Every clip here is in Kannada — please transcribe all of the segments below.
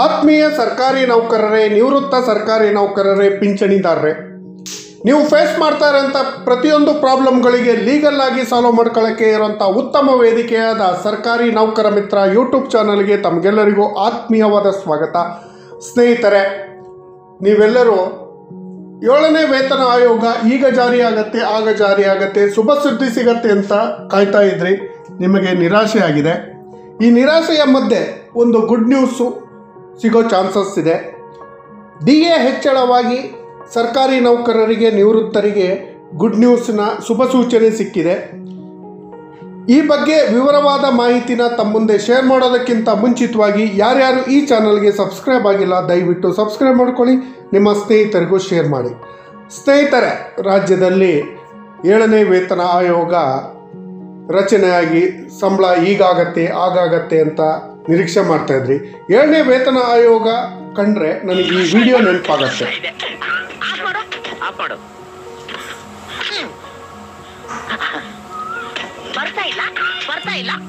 ಆತ್ಮೀಯ ಸರ್ಕಾರಿ ನೌಕರರೇ, ನಿವೃತ್ತ ಸರ್ಕಾರಿ ನೌಕರರೇ, ಪಿಂಚಣಿದಾರರೇ, ನೀವು ಫೇಸ್ ಮಾಡ್ತಾ ಇರೋಂಥ ಪ್ರತಿಯೊಂದು ಪ್ರಾಬ್ಲಮ್ಗಳಿಗೆ ಲೀಗಲ್ ಆಗಿ ಸಾಲ್ವ್ ಮಾಡ್ಕೊಳ್ಳೋಕ್ಕೆ ಇರುವಂಥ ಉತ್ತಮ ವೇದಿಕೆಯಾದ ಸರ್ಕಾರಿ ನೌಕರ ಮಿತ್ರ ಯೂಟ್ಯೂಬ್ ಚಾನಲ್ಗೆ ತಮಗೆಲ್ಲರಿಗೂ ಆತ್ಮೀಯವಾದ ಸ್ವಾಗತ. ಸ್ನೇಹಿತರೆ, ನೀವೆಲ್ಲರೂ 7ನೇ ವೇತನ ಆಯೋಗ ಈಗ ಜಾರಿಯಾಗತ್ತೆ, ಆಗ ಜಾರಿಯಾಗತ್ತೆ, ಶುಭ ಸುದ್ದಿ ಸಿಗತ್ತೆ ಅಂತ ಕಾಯ್ತಾ ಇದ್ರಿ. ನಿಮಗೆ ನಿರಾಶೆ ಆಗಿದೆ. ಈ ನಿರಾಶೆಯ ಮಧ್ಯೆ ಒಂದು ಗುಡ್ ನ್ಯೂಸು ಸಿಗೋ ಚಾನ್ಸಸ್ ಇದೆ. DA ಹೆಚ್ಚಳವಾಗಿ ಸರ್ಕಾರಿ ನೌಕರರಿಗೆ, ನಿವೃತ್ತರಿಗೆ ಗುಡ್ ನ್ಯೂಸ್ನ ಶುಭ ಸೂಚನೆ ಸಿಕ್ಕಿದೆ. ಈ ಬಗ್ಗೆ ವಿವರವಾದ ಮಾಹಿತಿನ ತಮ್ಮ ಮುಂದೆ ಶೇರ್ ಮಾಡೋದಕ್ಕಿಂತ ಮುಂಚಿತವಾಗಿ ಯಾರ್ಯಾರು ಈ ಚಾನಲ್ಗೆ ಸಬ್ಸ್ಕ್ರೈಬ್ ಆಗಿಲ್ಲ ದಯವಿಟ್ಟು ಸಬ್ಸ್ಕ್ರೈಬ್ ಮಾಡ್ಕೊಳ್ಳಿ, ನಿಮ್ಮ ಸ್ನೇಹಿತರಿಗೂ ಶೇರ್ ಮಾಡಿ. ಸ್ನೇಹಿತರೆ, ರಾಜ್ಯದಲ್ಲಿ 7ನೇ ವೇತನ ಆಯೋಗ ರಚನೆಯಾಗಿ ಸಂಬಳ ಈಗಾಗತ್ತೆ ಆಗಾಗತ್ತೆ ಅಂತ ನಿರೀಕ್ಷೆ ಮಾಡ್ತಾ ಇದ್ರಿ. 7ನೇ ವೇತನ ಆಯೋಗ ಕಂಡ್ರೆ ನನಗೆ ಈ ವಿಡಿಯೋ ನೆನಪಾಗತ್ತೆ.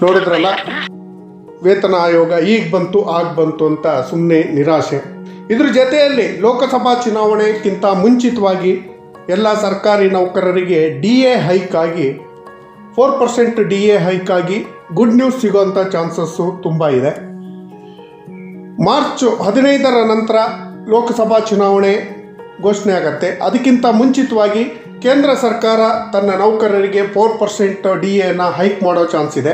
ನೋಡಿದ್ರಲ್ಲ, ವೇತನ ಆಯೋಗ ಈಗ ಬಂತು ಆಗ ಬಂತು ಅಂತ ಸುಮ್ಮನೆ ನಿರಾಶೆ. ಇದ್ರ ಜೊತೆಯಲ್ಲಿ ಲೋಕಸಭಾ ಚುನಾವಣೆಗಿಂತ ಮುಂಚಿತವಾಗಿ ಎಲ್ಲ ಸರ್ಕಾರಿ ನೌಕರರಿಗೆ DA ಹೈಕ್ ಆಗಿ 4% DA ಹೈಕ್ ಆಗಿ ಗುಡ್ ನ್ಯೂಸ್ ಸಿಗೋಂಥ ಚಾನ್ಸಸ್ಸು ತುಂಬ ಇದೆ. ಮಾರ್ಚ್ 15ರ ನಂತರ ಲೋಕಸಭಾ ಚುನಾವಣೆ ಘೋಷಣೆ ಆಗತ್ತೆ. ಅದಕ್ಕಿಂತ ಮುಂಚಿತವಾಗಿ ಕೇಂದ್ರ ಸರ್ಕಾರ ತನ್ನ ನೌಕರರಿಗೆ 4% DAನ ಹೈಕ್ ಮಾಡೋ ಚಾನ್ಸ್ ಇದೆ.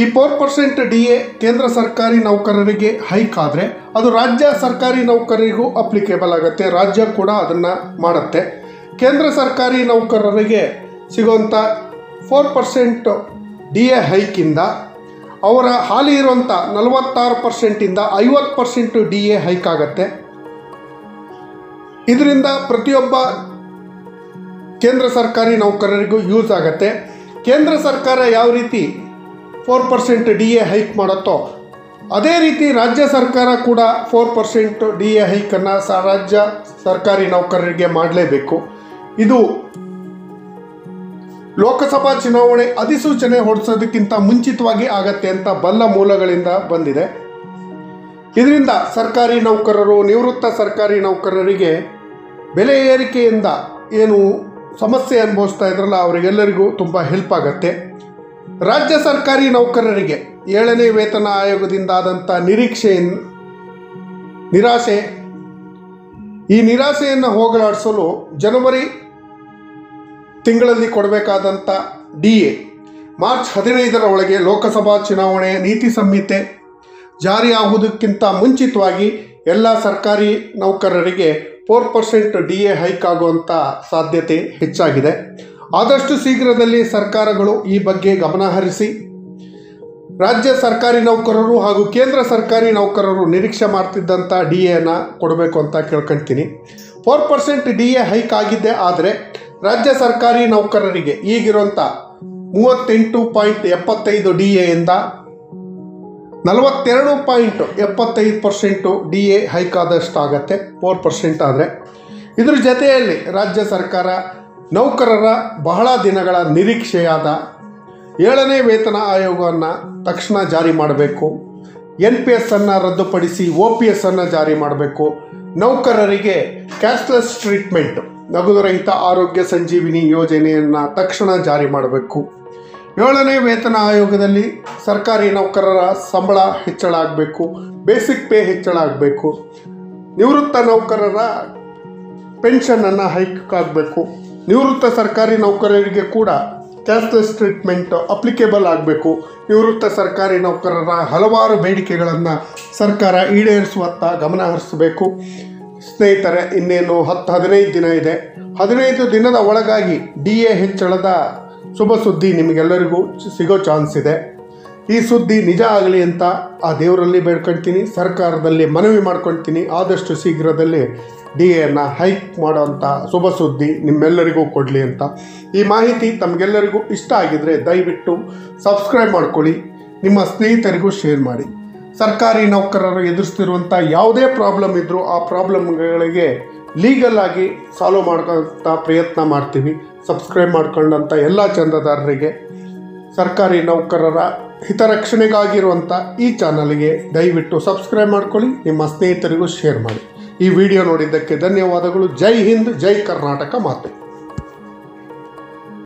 ಈ 4% DA ಕೇಂದ್ರ ಸರ್ಕಾರಿ ನೌಕರರಿಗೆ ಹೈಕ್ ಆದರೆ ಅದು ರಾಜ್ಯ ಸರ್ಕಾರಿ ನೌಕರರಿಗೂ ಅಪ್ಲಿಕೇಬಲ್ ಆಗುತ್ತೆ. ರಾಜ್ಯ ಕೂಡ ಅದನ್ನು ಮಾಡುತ್ತೆ. ಕೇಂದ್ರ ಸರ್ಕಾರಿ ನೌಕರರಿಗೆ ಸಿಗೋಂಥ 4% DA ಹೈಕಿಂದ ಅವರ ಹಾಲಿ ಇರುವಂಥ 46%ಇಂದ 50% DA ಹೈಕ್ ಆಗುತ್ತೆ. ಇದರಿಂದ ಪ್ರತಿಯೊಬ್ಬ ಕೇಂದ್ರ ಸರ್ಕಾರಿ ನೌಕರರಿಗೂ ಯೂಸ್ ಆಗುತ್ತೆ. ಕೇಂದ್ರ ಸರ್ಕಾರ ಯಾವ ರೀತಿ 4% DA ಹೈಕ್ ಮಾಡುತ್ತೋ ಅದೇ ರೀತಿ ರಾಜ್ಯ ಸರ್ಕಾರ ಕೂಡ 4% DA ಹೈಕನ್ನು ರಾಜ್ಯ ಸರ್ಕಾರಿ ನೌಕರರಿಗೆ ಮಾಡಲೇಬೇಕು. ಇದು ಲೋಕಸಭಾ ಚುನಾವಣೆ ಅಧಿಸೂಚನೆ ಹೊರಡಿಸೋದಕ್ಕಿಂತ ಮುಂಚಿತವಾಗಿ ಆಗತ್ತೆ ಅಂತ ಬಲ್ಲ ಮೂಲಗಳಿಂದ ಬಂದಿದೆ. ಇದರಿಂದ ಸರ್ಕಾರಿ ನೌಕರರು, ನಿವೃತ್ತ ಸರ್ಕಾರಿ ನೌಕರರಿಗೆ ಬೆಲೆ ಏರಿಕೆಯಿಂದ ಏನು ಸಮಸ್ಯೆ ಅನುಭವಿಸ್ತಾ ಇದ್ರಲ್ಲ ಅವರಿಗೆಲ್ಲರಿಗೂ ತುಂಬ ಹೆಲ್ಪ್ ಆಗುತ್ತೆ. ರಾಜ್ಯ ಸರ್ಕಾರಿ ನೌಕರರಿಗೆ 7ನೇ ವೇತನ ಆಯೋಗದಿಂದ ಆದಂಥ ನಿರಾಶೆ, ಈ ನಿರಾಶೆಯನ್ನು ಹೋಗಲಾಡಿಸಲು ಜನವರಿ ತಿಂಗಳಲ್ಲಿ ಕೊಡಬೇಕಾದಂಥ DA ಮಾರ್ಚ್ 15ರ ಒಳಗೆ ಲೋಕಸಭಾ ಚುನಾವಣೆ ನೀತಿ ಸಂಹಿತೆ ಜಾರಿಯಾಗುವುದಕ್ಕಿಂತ ಮುಂಚಿತವಾಗಿ ಎಲ್ಲ ಸರ್ಕಾರಿ ನೌಕರರಿಗೆ 4% DA ಹೈಕ್ ಆಗುವಂಥ ಸಾಧ್ಯತೆ ಹೆಚ್ಚಾಗಿದೆ. ಆದಷ್ಟು ಶೀಘ್ರದಲ್ಲಿ ಸರ್ಕಾರಗಳು ಈ ಬಗ್ಗೆ ಗಮನಹರಿಸಿ ರಾಜ್ಯ ಸರ್ಕಾರಿ ನೌಕರರು ಹಾಗೂ ಕೇಂದ್ರ ಸರ್ಕಾರಿ ನೌಕರರು ನಿರೀಕ್ಷೆ ಮಾಡ್ತಿದ್ದಂಥ DAನ ಕೊಡಬೇಕು ಅಂತ ಕೇಳ್ಕೊಳ್ತೀನಿ. 4% DA ಹೈಕ್ ಆಗಿದ್ದೆ ಆದರೆ ರಾಜ್ಯ ಸರ್ಕಾರಿ ನೌಕರರಿಗೆ ಈಗಿರುವಂಥ 38.75 DAಯಿಂದ 42.75% DA ಹೈಕ್ ಆದಷ್ಟು ಆಗುತ್ತೆ 4% ಆದರೆ. ಇದ್ರ ಜೊತೆಯಲ್ಲಿ ರಾಜ್ಯ ಸರ್ಕಾರ ನೌಕರರ ಬಹಳ ದಿನಗಳ ನಿರೀಕ್ಷೆಯಾದ 7ನೇ ವೇತನ ಆಯೋಗವನ್ನು ತಕ್ಷಣ ಜಾರಿ ಮಾಡಬೇಕು. NPS ಅನ್ನು ರದ್ದುಪಡಿಸಿ OPS ಅನ್ನು ಜಾರಿ ಮಾಡಬೇಕು. ನೌಕರರಿಗೆ ಕ್ಯಾಶ್ಲೆಸ್ ಟ್ರೀಟ್ಮೆಂಟ್, ನಗದುರಹಿತ ಆರೋಗ್ಯ ಸಂಜೀವಿನಿ ಯೋಜನೆಯನ್ನು ತಕ್ಷಣ ಜಾರಿ ಮಾಡಬೇಕು. 7ನೇ ವೇತನ ಆಯೋಗದಲ್ಲಿ ಸರ್ಕಾರಿ ನೌಕರರ ಸಂಬಳ ಹೆಚ್ಚಳ ಆಗಬೇಕು, ಬೇಸಿಕ್ ಪೇ ಹೆಚ್ಚಳ ಆಗಬೇಕು, ನಿವೃತ್ತ ನೌಕರರ ಪೆನ್ಷನನ್ನು ಹೈಕ್ ಆಗಬೇಕು, ನಿವೃತ್ತ ಸರ್ಕಾರಿ ನೌಕರರಿಗೆ ಕೂಡ ಕ್ಯಾಶ್ಲೆಸ್ ಟ್ರೀಟ್ಮೆಂಟ್ ಅಪ್ಲಿಕೇಬಲ್ ಆಗಬೇಕು. ನಿವೃತ್ತ ಸರ್ಕಾರಿ ನೌಕರರ ಹಲವಾರು ಬೇಡಿಕೆಗಳನ್ನು ಸರ್ಕಾರ ಈಡೇರಿಸುವತ್ತ ಗಮನ ಹರಿಸಬೇಕು. ಸ್ನೇಹಿತರೆ, ಇನ್ನೇನು 10-15 ದಿನ ಇದೆ. 15 ದಿನದ ಒಳಗಾಗಿ DA ಹೆಚ್ಚಳದ ಶುಭ ಸುದ್ದಿ ನಿಮಗೆಲ್ಲರಿಗೂ ಸಿಗೋ ಚಾನ್ಸ್ ಇದೆ. ಈ ಸುದ್ದಿ ನಿಜ ಆಗಲಿ ಅಂತ ಆ ದೇವರಲ್ಲಿ ಬೇಡ್ಕೊಳ್ತೀನಿ, ಸರ್ಕಾರದಲ್ಲಿ ಮನವಿ ಮಾಡ್ಕೊಳ್ತೀನಿ. ಆದಷ್ಟು ಶೀಘ್ರದಲ್ಲಿ DAನ ಹೈಕ್ ಮಾಡೋಂಥ ಶುಭ ಸುದ್ದಿ ನಿಮ್ಮೆಲ್ಲರಿಗೂ ಕೊಡಲಿ ಅಂತ. ಈ ಮಾಹಿತಿ ತಮಗೆಲ್ಲರಿಗೂ ಇಷ್ಟ ಆಗಿದರೆ ದಯವಿಟ್ಟು ಸಬ್ಸ್ಕ್ರೈಬ್ ಮಾಡ್ಕೊಳ್ಳಿ, ನಿಮ್ಮ ಸ್ನೇಹಿತರಿಗೂ ಶೇರ್ ಮಾಡಿ. ಸರ್ಕಾರಿ ನೌಕರರು ಎದುರಿಸ್ತಿರುವಂಥ ಯಾವುದೇ ಪ್ರಾಬ್ಲಮ್ ಇದ್ದರೂ ಆ ಪ್ರಾಬ್ಲಮ್ಗಳಿಗೆ ಲೀಗಲ್ ಆಗಿ ಸಾಲ್ವ್ ಮಾಡೋಂಥ ಪ್ರಯತ್ನ ಮಾಡ್ತೀವಿ. ಸಬ್ಸ್ಕ್ರೈಬ್ ಮಾಡ್ಕೊಂಡಂಥ ಎಲ್ಲ ಚಂದಾದಾರರಿಗೆ ಸರ್ಕಾರಿ ನೌಕರರ ಹಿತರಕ್ಷಣೆಗಾಗಿರುವಂಥ ಈ ಚಾನಲ್ಗೆ ದಯವಿಟ್ಟು ಸಬ್ಸ್ಕ್ರೈಬ್ ಮಾಡ್ಕೊಳ್ಳಿ, ನಿಮ್ಮ ಸ್ನೇಹಿತರಿಗೂ ಶೇರ್ ಮಾಡಿ. ಈ ವಿಡಿಯೋ ನೋಡಿದ್ದಕ್ಕೆ ಧನ್ಯವಾದಗಳು. ಜೈ ಹಿಂದ್, ಜೈ ಕರ್ನಾಟಕ ಮಾತೆ.